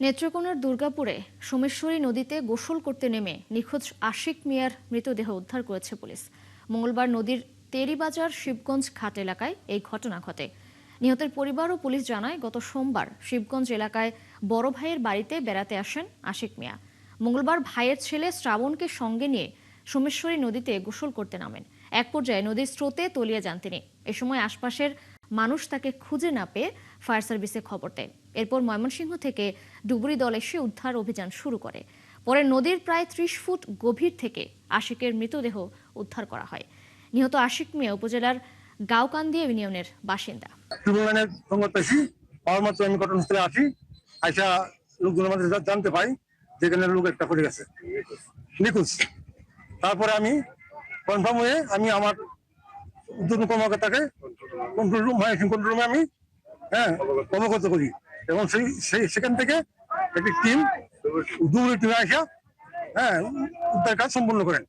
নেত্রকোনার দুর্গাপুরে সোমেশ্বরী নদীতে গোসল করতে নেমে নিখোঁজ আশিক মিয়ার মৃতদেহ উদ্ধার করেছে পুলিশ। মঙ্গলবার নদীর তেরিবাজার শিবগঞ্জ ঘাট এলাকায় এই ঘটনা ঘটে। নিহতের পরিবার ও পুলিশ জানায়, গত সোমবার শিবগঞ্জ এলাকায় বড় ভাইয়ের বাড়িতে বেড়াতে আসেন আশিক মিয়া। মঙ্গলবার ভাইয়ের ছেলে শ্রাবণকে সঙ্গে নিয়ে সোমেশ্বরী নদীতে গোসল করতে নামেন। এক পর্যায়ে নদীর স্রোতে তলিয়ে যান তিনি। এ সময় আশপাশের মানুষ তাকে খুঁজে না পেয়ে ফায়ার সার্ভিসে খবর দেয়। এরপর ময়মনসিংহ থেকে ডুবুরি দল এসে উদ্ধার অভিযান শুরু করে। পরে নদীর প্রায় ৩০ ফুট গভীর থেকে আশিকের মৃতদেহ উদ্ধার করা হয়। নিহত আশিক মিয়া উপজেলার গাওকান্দিয়া ইউনিয়নের বাসিন্দা। আমি ঘটনাস্থলে আসি, আইসা লোকগুলোর মধ্যে জানতে পাই যেখানে লোক একটা পড়ে গেছে নিখোঁজ। তারপরে আমি কনফার্ম হয়ে আমি আমার উদ্যোগ কর্মকর্তাকে কন্ট্রোল রুমে আমি অবগত করি এবং সেখান থেকে একটি টিম আসা উদ্ধার কাজ সম্পন্ন করেন।